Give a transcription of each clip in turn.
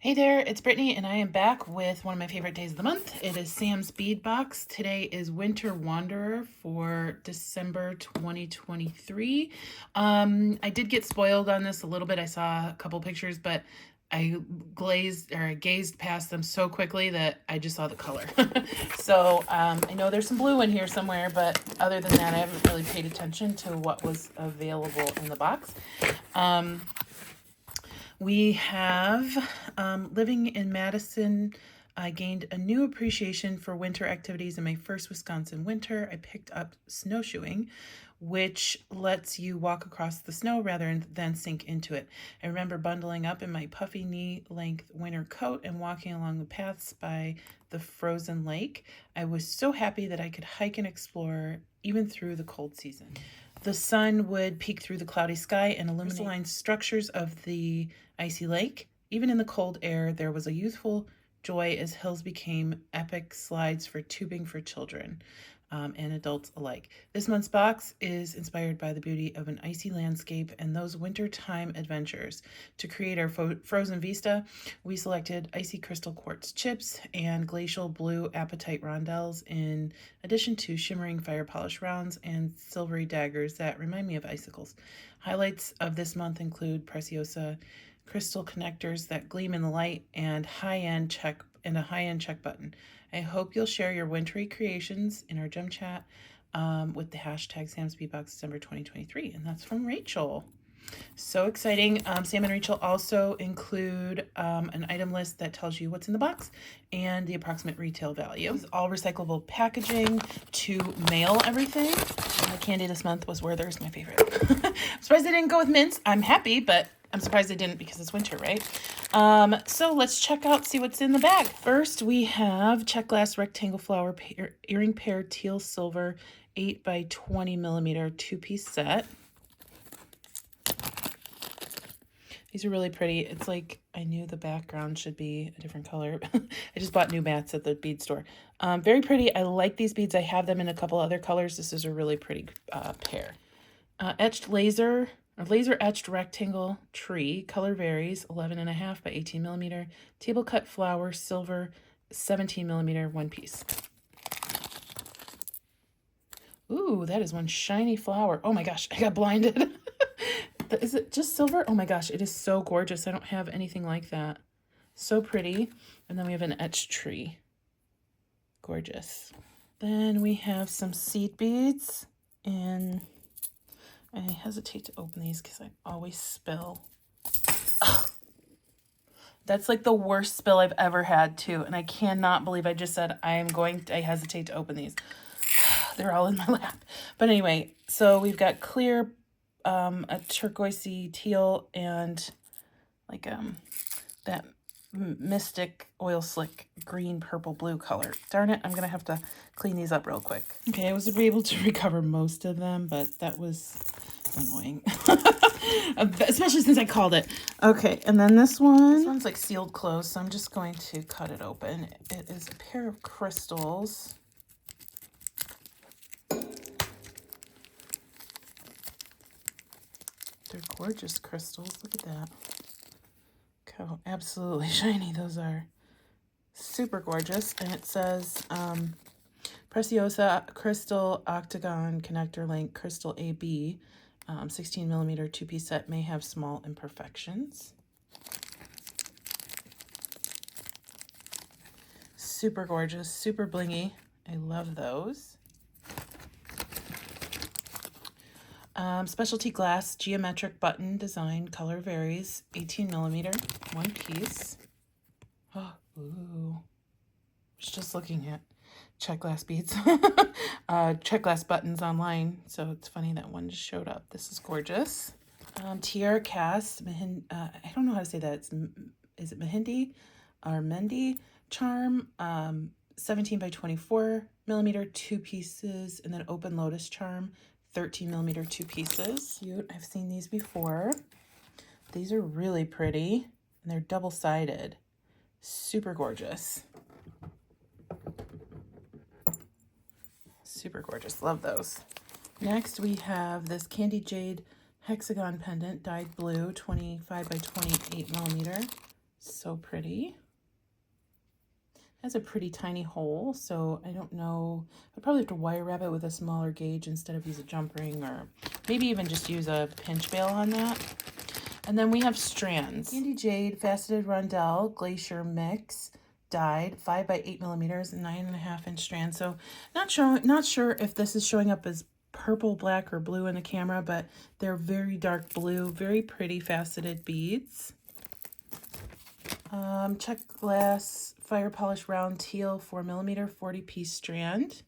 Hey there, it's Brittany, and I am back with one of my favorite days of the month. It is Sam's Bead Box. Today is Winter Wanderer for December 2023. I did get spoiled on this a little bit. I saw a couple pictures, but I gazed past them so quickly that I just saw the color. So I know there's some blue in here somewhere, but other than that, I haven't really paid attention to what was available in the box. We have, living in Madison, I gained a new appreciation for winter activities in my first Wisconsin winter. I picked up snowshoeing, which lets you walk across the snow rather than sink into it. I remember bundling up in my puffy knee-length winter coat and walking along the paths by the frozen lake. I was so happy that I could hike and explore even through the cold season. The sun would peek through the cloudy sky and illuminate the crystalline structures of the icy lake. Even in the cold air, there was a youthful joy as hills became epic slides for tubing for children and adults alike. This month's box is inspired by the beauty of an icy landscape and those wintertime adventures. To create our frozen vista, we selected icy crystal quartz chips and glacial blue apatite rondelles in addition to shimmering fire polish rounds and silvery daggers that remind me of icicles. Highlights of this month include Preciosa crystal connectors that gleam in the light and a high-end check button. I hope you'll share your wintry creations in our gem chat with the hashtag Sam's Bead Box December 2023, and that's from Rachel. So exciting. Sam and Rachel also include an item list that tells you what's in the box and the approximate retail value. It's all recyclable packaging to mail everything. My candy this month was Werther's, my favorite. I'm surprised they didn't go with mints. I'm happy, but I'm surprised they didn't because it's winter, right? So let's check out, see what's in the bag. First, we have Czech glass rectangle flower earring pair teal silver 8 by 20 millimeter 2-piece set. These are really pretty. It's like I knew the background should be a different color. I just bought new mats at the bead store. Very pretty. I like these beads. I have them in a couple other colors. This is a really pretty pair. Laser etched rectangle tree. Color varies. 11.5 by 18 millimeter. Table cut flower silver 17 millimeter 1-piece. Ooh, that is one shiny flower. Oh my gosh, I got blinded. Is it just silver? Oh my gosh, it is so gorgeous. I don't have anything like that. So pretty. And then we have an etched tree. Gorgeous. Then we have some seed beads. And I hesitate to open these because I always spill. Ugh. That's like the worst spill I've ever had too. And I cannot believe I just said I hesitate to open these. They're all in my lap. But anyway, so we've got clear, a turquoisey teal, and like that mystic oil slick green purple blue color. Darn it, I'm gonna have to clean these up real quick. Okay, I was able to recover most of them, but that was annoying. Especially since I called it. Okay, and then this one's like sealed closed, so I'm just going to cut it open. It is a pair of crystals. They're gorgeous crystals. Look at that. Look how absolutely shiny those are. Super gorgeous. And it says Preciosa Crystal Octagon Connector Link Crystal AB 16 millimeter 2-piece set may have small imperfections. Super gorgeous. Super blingy. I love those. Specialty glass geometric button design, color varies, 18 millimeter 1-piece. Oh, ooh. I was just looking at Czech glass beads. Czech glass buttons online, so it's funny that one just showed up. This is gorgeous. Tiara cast, I don't know how to say that. Is it Mahindi or Mendi charm? 17 by 24 millimeter 2 pieces, and then open lotus charm. 13 millimeter 2 pieces. Cute. I've seen these before. These are really pretty, and they're double-sided. Super gorgeous. Super gorgeous. Love those. Next, we have this Candy Jade hexagon pendant, dyed blue, 25 by 28 millimeter. So pretty. Has a pretty tiny hole, so I don't know. I'd probably have to wire wrap it with a smaller gauge instead of use a jump ring, or maybe even just use a pinch bail on that. And then we have strands. Candy Jade Faceted Rondelle Glacier Mix dyed 5 by 8 millimeters, 9.5-inch strand. So not sure if this is showing up as purple, black, or blue in the camera, but they're very dark blue, very pretty faceted beads. Czech Glass Fire Polish Round Teal 4mm 40-piece strand.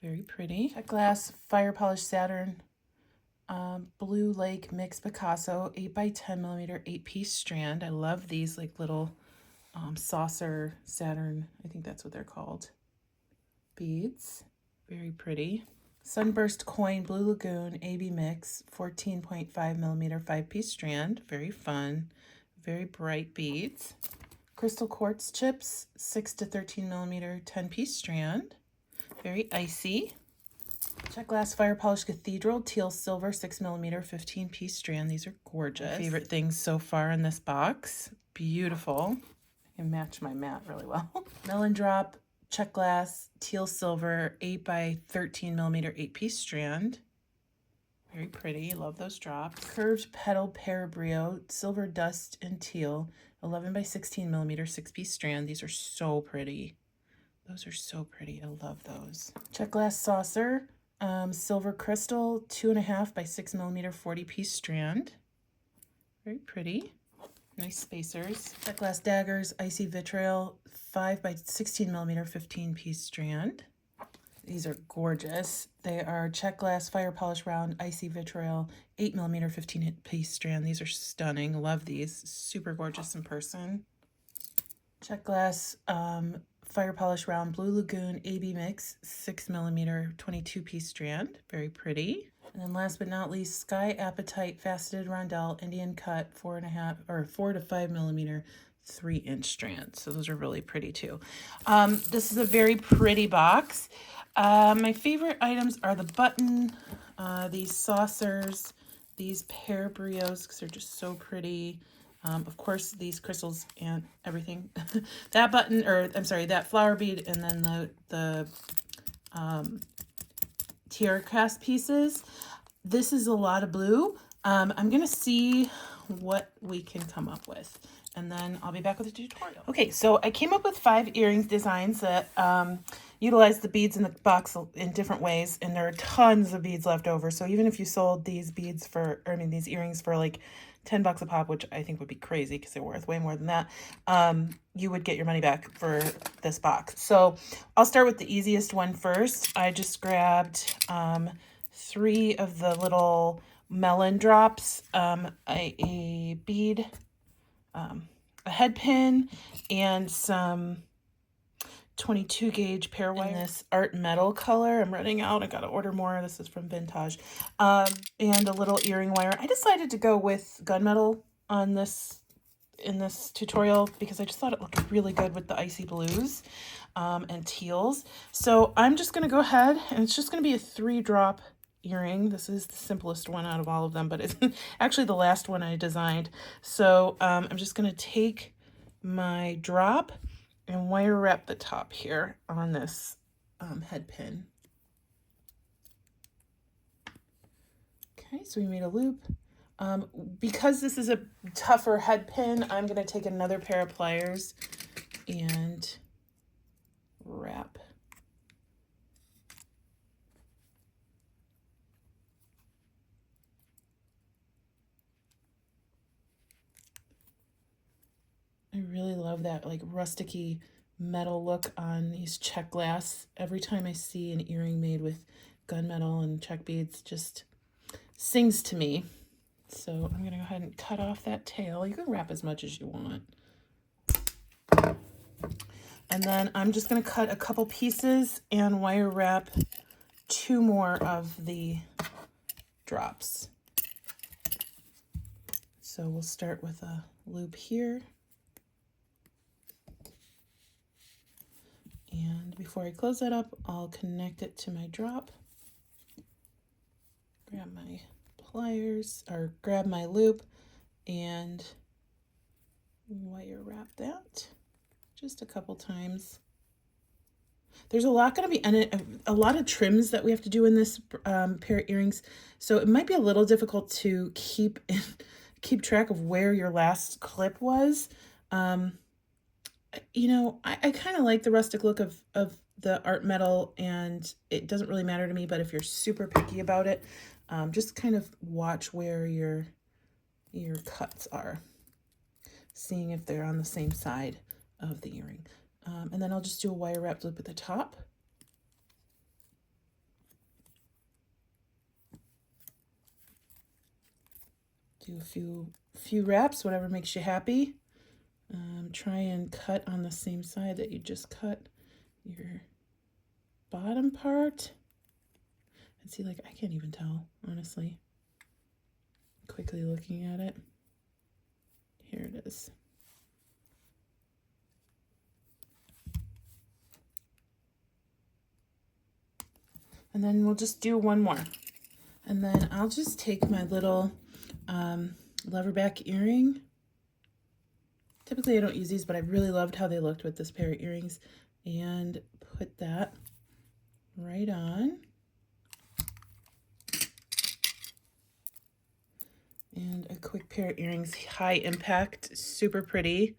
Very pretty. Czech Glass Fire Polish Saturn Blue Lake Mix Picasso 8 by 10mm 8-piece strand. I love these like little saucer Saturn, I think that's what they're called, beads. Very pretty. Sunburst Coin Blue Lagoon AB Mix 14.5mm 5-piece strand. Very fun. Very bright beads. Crystal Quartz Chips 6 to 13mm 10-piece strand. Very icy. Czech Glass Fire Polish Cathedral Teal Silver 6mm 15-piece strand. These are gorgeous. My favorite things so far in this box. Beautiful. I can match my mat really well. Melon Drop Czech Glass Teal Silver 8 by 13mm 8-piece strand. Very pretty. Love those drops. Curved Petal Pear Brio Silver Dust and Teal 11 by 16mm 6-piece strand. These are so pretty. Those are so pretty. I love those. Czech Glass Saucer Silver Crystal 2.5 by 6mm 40-piece strand. Very pretty. Nice spacers. Czech Glass Daggers Icy Vitriol 5 by 16mm 15-piece strand. These are gorgeous. They are Czech Glass Fire Polish Round Icy Vitriol 8mm 15-piece strand. These are stunning. Love these. Super gorgeous in person. Czech Glass Fire Polish Round Blue Lagoon AB Mix 6mm 22-piece strand. Very pretty. And then last but not least, Sky Appetite Faceted Rondelle Indian Cut 4 to 5mm 3-inch strand. So those are really pretty too. This is a very pretty box. My favorite items are the button, these saucers, these pear brios, because they're just so pretty. Of course, these crystals and everything. That button, or I'm sorry, that flower bead, and then the tiara cast pieces. This is a lot of blue. I'm going to see what we can come up with, and then I'll be back with a tutorial. Okay, so I came up with 5 earrings designs that utilize the beads in the box in different ways, and there are tons of beads left over. So even if you sold these beads for, or I mean these earrings for like $10 a pop, which I think would be crazy because they're worth way more than that, you would get your money back for this box. So I'll start with the easiest one first. I just grabbed 3 of the little melon drops, a bead, a head pin, and some 22 gauge pear wire in this art metal color. I'm running out. I gotta order more. This is from Vintage. And a little earring wire. I decided to go with gunmetal on this in this tutorial because I just thought it looked really good with the icy blues and teals. So I'm just gonna go ahead, and it's just gonna be a 3-drop earring. This is the simplest one out of all of them, but it's actually the last one I designed. So I'm just gonna take my drop and wire wrap the top here on this head pin. Okay, so we made a loop. Because this is a tougher head pin, I'm going to take another pair of pliers and wrap. I really love that like rusticy metal look on these Czech glass. Every time I see an earring made with gunmetal and Czech beads, just sings to me. So I'm gonna go ahead and cut off that tail. You can wrap as much as you want. And then I'm just gonna cut a couple pieces and wire wrap 2 more of the drops. So we'll start with a loop here. And before I close that up, I'll connect it to my drop. Grab my pliers, or grab my loop, and wire wrap that just a couple times. There's a lot going to be, and a lot of trims that we have to do in this pair of earrings, so it might be a little difficult to keep track of where your last clip was. You know, I kind of like the rustic look of the art metal, and it doesn't really matter to me, but if you're super picky about it, just kind of watch where your cuts are, seeing if they're on the same side of the earring. And then I'll just do a wire wrapped loop at the top. Do a few wraps, whatever makes you happy. Try and cut on the same side that you just cut your bottom part. And see, like, I can't even tell, honestly. Quickly looking at it. Here it is. And then we'll just do one more. And then I'll just take my little leverback earring. Typically I don't use these, but I really loved how they looked with this pair of earrings, and put that right on. And a quick pair of earrings, high impact, super pretty.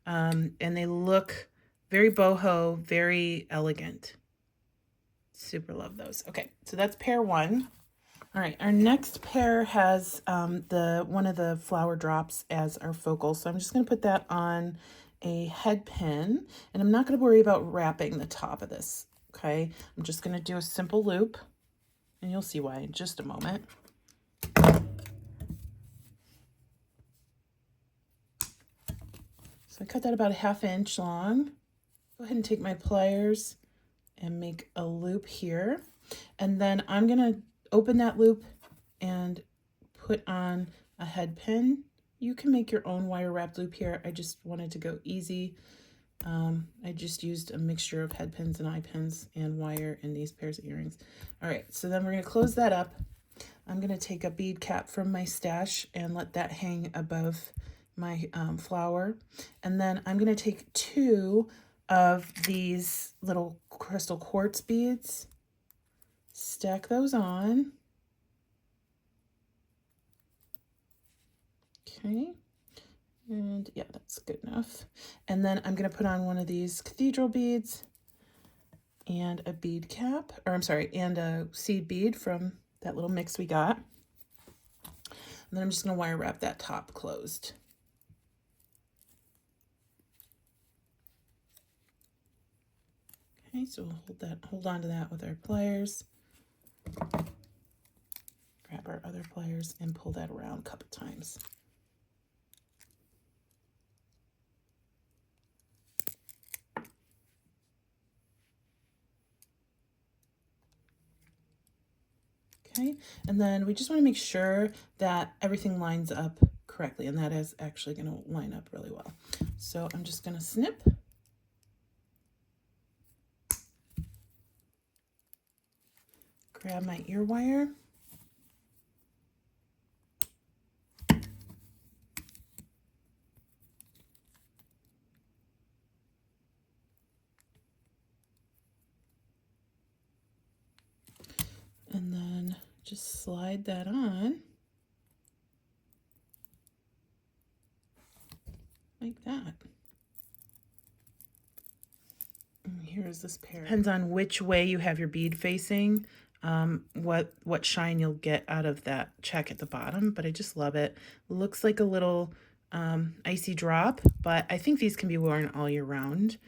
And they look very boho, very elegant. Super love those. Okay, so that's pair one. All right, our next pair has one of the flower drops as our focal. So I'm just going to put that on a head pin, and I'm not going to worry about wrapping the top of this, okay? I'm just going to do a simple loop, and you'll see why in just a moment. So I cut that about a 1/2 inch long. Go ahead and take my pliers and make a loop here. And then I'm going to open that loop and put on a head pin. You can make your own wire wrapped loop here. I just wanted to go easy. I just used a mixture of head pins and eye pins and wire in these pairs of earrings. All right, so then we're going to close that up. I'm going to take a bead cap from my stash and let that hang above my flower. And then I'm going to take 2 of these little crystal quartz beads, stack those on. Okay, and yeah, that's good enough. And then I'm going to put on one of these cathedral beads and a bead cap, or I'm sorry, and a seed bead from that little mix we got. And then I'm just going to wire wrap that top closed. Okay, so we'll hold on to that with our pliers. Grab our other pliers and pull that around a couple times. Okay, and then we just want to make sure that everything lines up correctly, and that is actually going to line up really well. So I'm just going to snip. Grab my ear wire. And then just slide that on like that. And here's this pair. Depends on which way you have your bead facing, what shine you'll get out of that check at the bottom, but I just love it. Looks like a little icy drop, but I think these can be worn all year round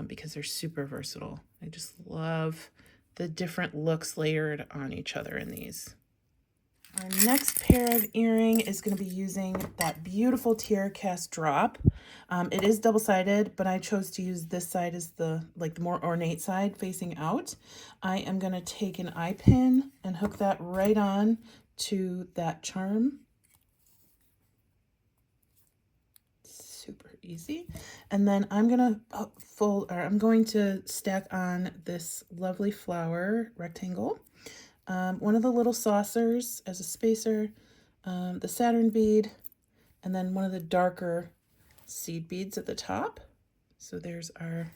because they're super versatile. I just love the different looks layered on each other in these. Our next pair of earring is going to be using that beautiful tiara cast drop. It is double-sided, but I chose to use this side as the more ornate side facing out. I am going to take an eye pin and hook that right on to that charm. Super easy. And then I'm going to stack on this lovely flower rectangle. One of the little saucers as a spacer, the Saturn bead, and then one of the darker seed beads at the top. So there's our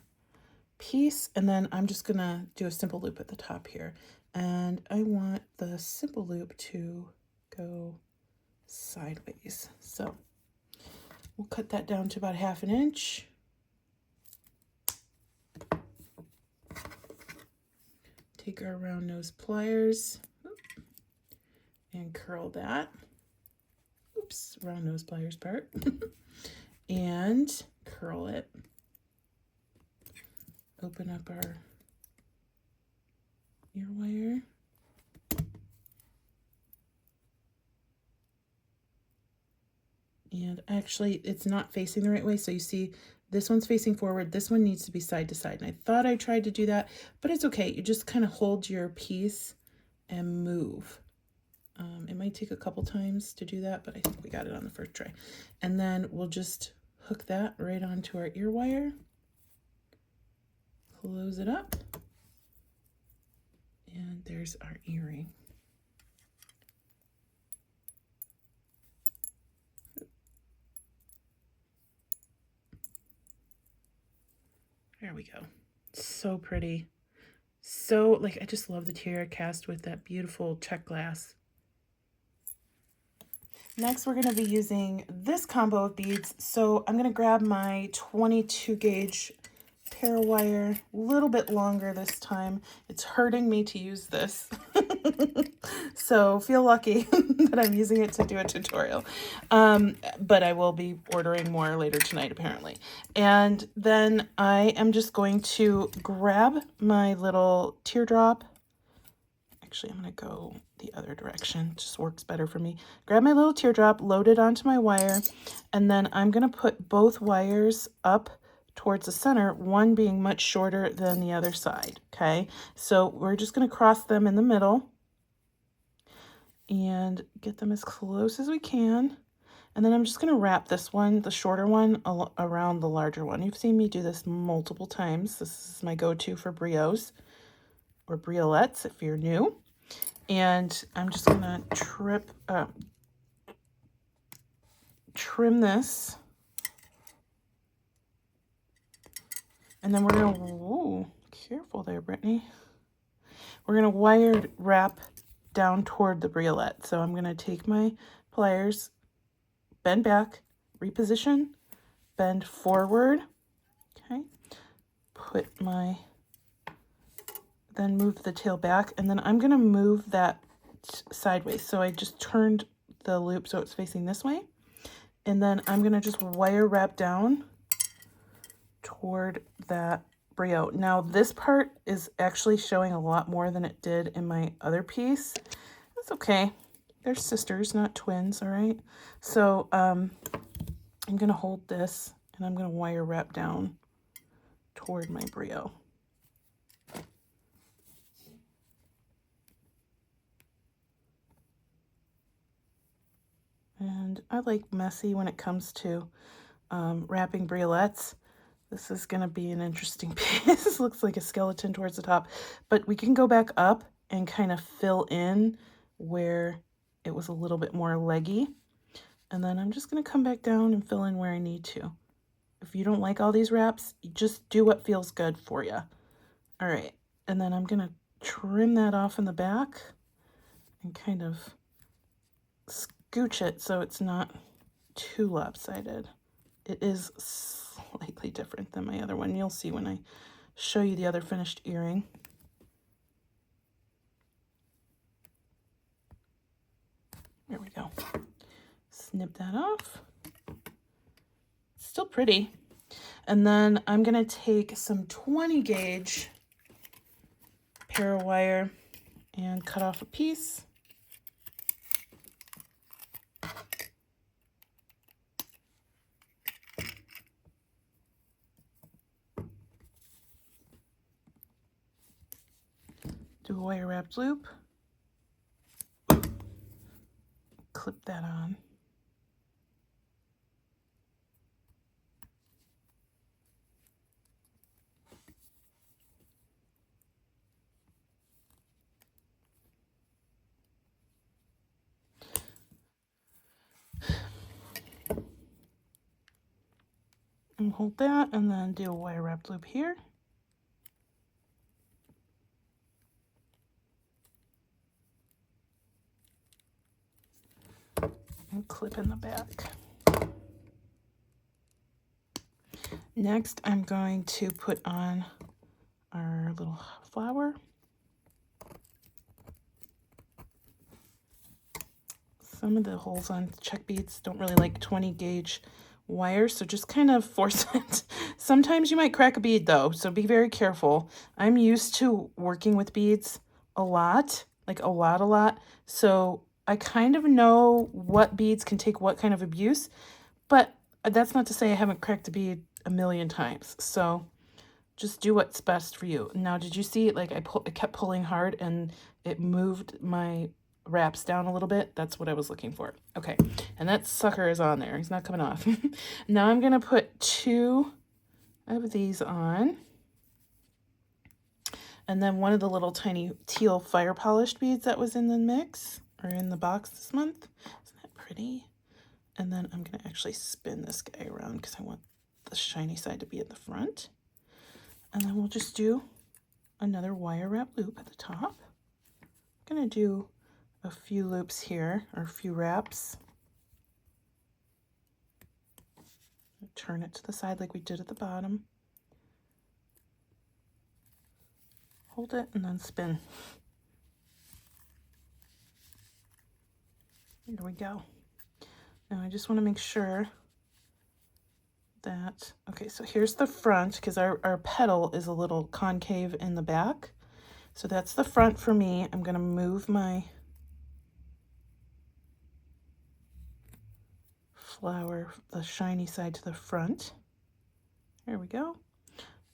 piece, and then I'm just gonna do a simple loop at the top here. And I want the simple loop to go sideways. So we'll cut that down to about 1/2 inch. Take our round nose pliers and curl that. Oops, round nose pliers part. And curl it. Open up our ear wire. And actually, it's not facing the right way. So you see, this one's facing forward. This one needs to be side to side. And I thought I tried to do that, but it's okay. You just kind of hold your piece and move. It might take a couple times to do that, but I think we got it on the first try. And then we'll just hook that right onto our ear wire. Close it up. And there's our earring. There we go. So pretty. So, like, I just love the tiara cast with that beautiful Czech glass. Next, we're going to be using this combo of beads. So I'm going to grab my 22 gauge pair wire, a little bit longer this time. It's hurting me to use this. So feel lucky that I'm using it to do a tutorial. But I will be ordering more later tonight, apparently. And then I am just going to grab my little teardrop. Actually, I'm going to go the other direction. It just works better for me. Grab my little teardrop, load it onto my wire, and then I'm going to put both wires up towards the center, one being much shorter than the other side, okay? So we're just going to cross them in the middle and get them as close as we can. And then I'm just going to wrap this one, the shorter one, around the larger one. You've seen me do this multiple times. This is my go-to for brios or briolettes if you're new. And I'm just going to trim this. And then we're going to, whoa, careful there, Brittany. We're going to wire wrap down toward the briolette. So I'm going to take my pliers, bend back, reposition, bend forward, okay, then move the tail back, and then I'm going to move that sideways. So I just turned the loop so it's facing this way, and then I'm going to just wire wrap down toward that brio. Now this part is actually showing a lot more than it did in my other piece. That's okay. They're sisters, not twins, all right? So I'm going to hold this, and I'm going to wire wrap down toward my brio. And I like messy when it comes to wrapping briolettes. This is going to be an interesting piece. This looks like a skeleton towards the top, but we can go back up and kind of fill in where it was a little bit more leggy. And then I'm just going to come back down and fill in where I need to. If you don't like all these wraps, just do what feels good for you. All right. And then I'm going to trim that off in the back and kind of scooch it so it's not too lopsided. It is slightly different than my other one. You'll see when I show you the other finished earring. There we go. Snip that off. Still pretty. And then I'm going to take some 20 gauge pair wire and cut off a piece. Do a wire wrapped loop. Clip that on. hold that and then do a wire wrapped loop here. And clip in the back. Next, I'm going to put on our little flower. Some of the holes on Czech beads don't really like 20 gauge wire, so just kind of force it. Sometimes you might crack a bead though, so be very careful. I'm used to working with beads a lot, like a lot, so I kind of know what beads can take what kind of abuse, but that's not to say I haven't cracked a bead a million times. So just do what's best for you. Now, did you see, like, I kept pulling hard and it moved my wraps down a little bit? That's what I was looking for. Okay, and that sucker is on there. He's not coming off. Now I'm gonna put 2 of these on. And then one of the little tiny teal fire polished beads that was in the mix, or in the box this month. Isn't that pretty? And then I'm gonna actually spin this guy around because I want the shiny side to be at the front. And then we'll just do another wire wrap loop at the top. I'm gonna do a few loops here, or a few wraps. Turn it to the side like we did at the bottom. Hold it and then spin. There we go. Now I just want to make sure that, okay, so here's the front, because our petal is a little concave in the back. So that's the front for me. I'm going to move my flower, the shiny side, to the front. There we go.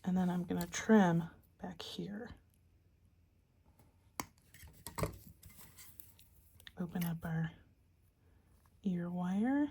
And then I'm going to trim back here. Open up our ear wire.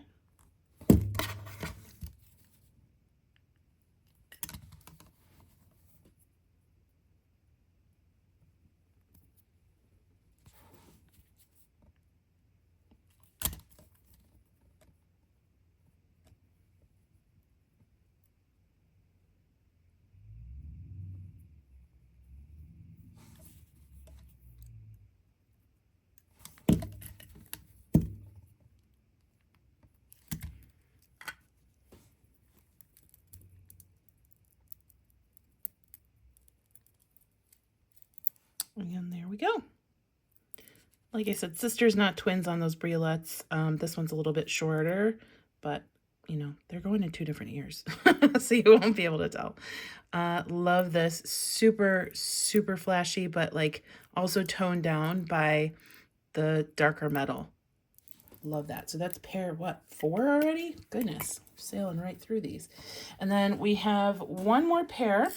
And there we go. Like I said, sisters, not twins on those briolettes. This one's a little bit shorter, but you know, they're going in 2 different ears. So you won't be able to tell. Love this. Super, super flashy, but like also toned down by the darker metal. Love that. So that's pair, what, 4 already? Goodness, sailing right through these. And then we have one more pair.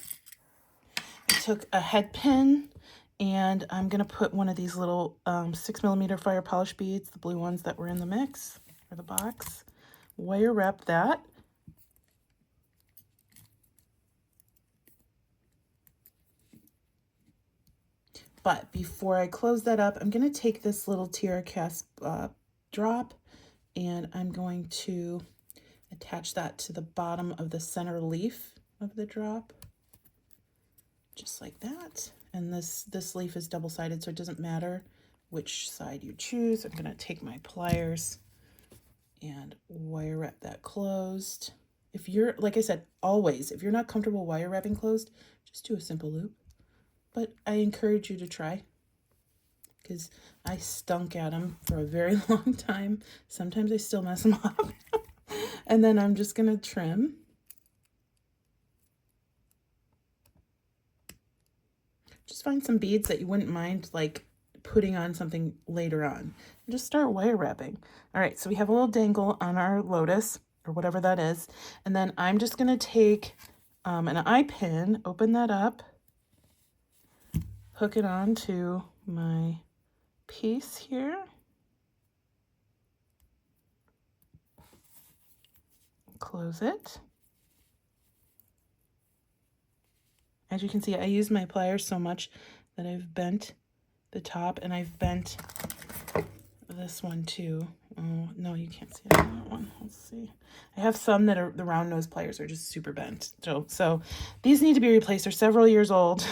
I took a head pin, and I'm going to put one of these little 6mm fire polish beads, the blue ones that were in the mix, or the box. Wire wrap that. But before I close that up, I'm going to take this little tiara cast drop, and I'm going to attach that to the bottom of the center leaf of the drop, just like that. And this leaf is double-sided, so it doesn't matter which side you choose. I'm going to take my pliers and wire wrap that closed. If you're, like I said, always, if you're not comfortable wire wrapping closed, just do a simple loop. But I encourage you to try, because I stunk at them for a very long time. Sometimes I still mess them up. And then I'm just going to trim. Just find some beads that you wouldn't mind like putting on something later on. And just start wire wrapping. All right, so we have a little dangle on our lotus, or whatever that is. And then I'm just going to take an eye pin, open that up, hook it on to my piece here. Close it. As you can see, I use my pliers so much that I've bent the top, and I've bent this one too Oh, no, you can't see it on that one. Let's see. I have some that are, the round nose pliers are just super bent. So these need to be replaced. They're several years old.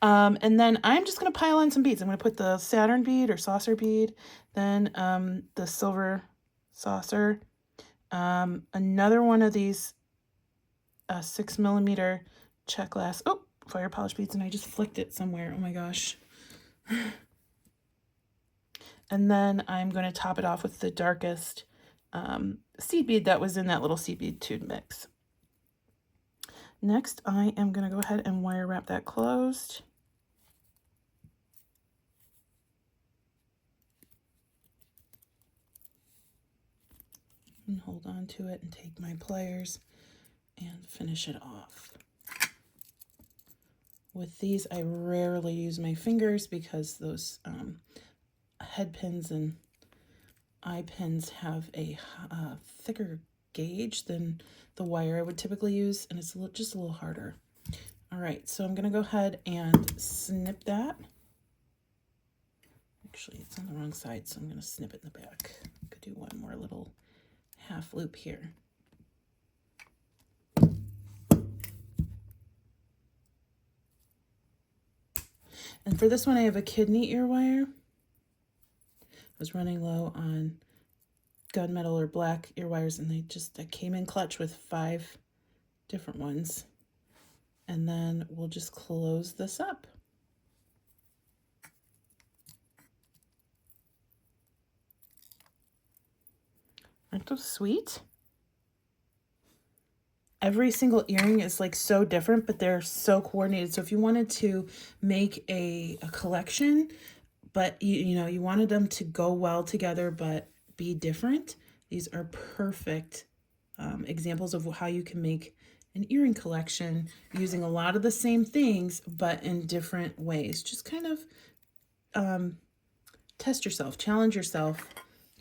And then I'm just going to pile on some beads. I'm going to put the Saturn bead or saucer bead, then the silver saucer, another one of these 6mm Czech glass, fire polish beads, and I just flicked it somewhere. Oh my gosh. And then I'm going to top it off with the darkest seed bead that was in that little seed bead tube mix. Next, I am going to go ahead and wire wrap that closed. And hold on to it and take my pliers and finish it off. With these, I rarely use my fingers because those head pins and eye pins have a thicker gauge than the wire I would typically use, and it's just a little harder. All right, so I'm going to go ahead and snip that. Actually, it's on the wrong side, so I'm going to snip it in the back. I could do one more little half loop here. And for this one, I have a kidney ear wire. I was running low on gunmetal or black ear wires, and I came in clutch with 5 different ones. And then we'll just close this up. Aren't those sweet? Every single earring is like so different, but they're so coordinated. So if you wanted to make a collection, but you wanted them to go well together but be different, these are perfect examples of how you can make an earring collection using a lot of the same things but in different ways. Just kind of test yourself, challenge yourself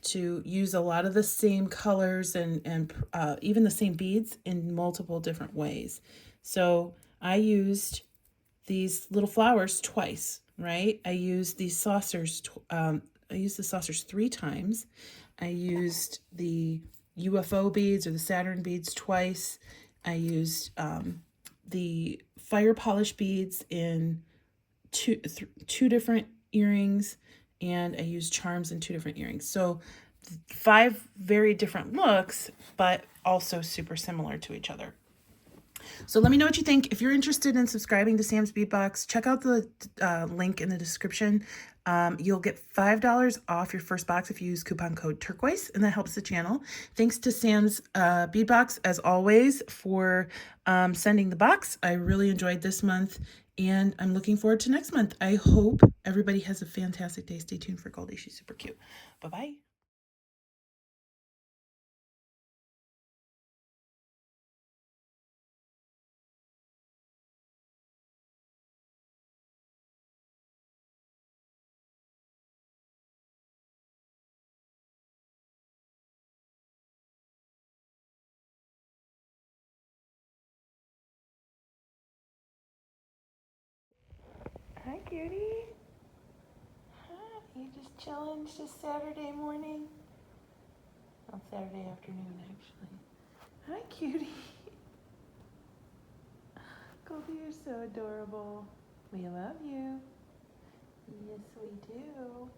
to use a lot of the same colors and even the same beads in multiple different ways. So I used these little flowers twice, right? I used these saucers, I used the saucers 3 times. I used the UFO beads or the Saturn beads twice. I used the fire polish beads in two different earrings, and I used charms in 2 different earrings. So 5 very different looks, but also super similar to each other. So let me know what you think. If you're interested in subscribing to Sam's Bead Box, check out the link in the description. You'll get $5 off your first box if you use coupon code Turquoise, and that helps the channel. Thanks to Sam's Bead Box, as always, for sending the box. I really enjoyed this month, and I'm looking forward to next month. I hope everybody has a fantastic day. Stay tuned for Goldie. She's super cute. Bye-bye. Hi, cutie. Hi, you just chilling? It's just Saturday morning. Well, Saturday afternoon, actually. Hi, cutie. Goldie, you're so adorable. We love you. Yes, we do.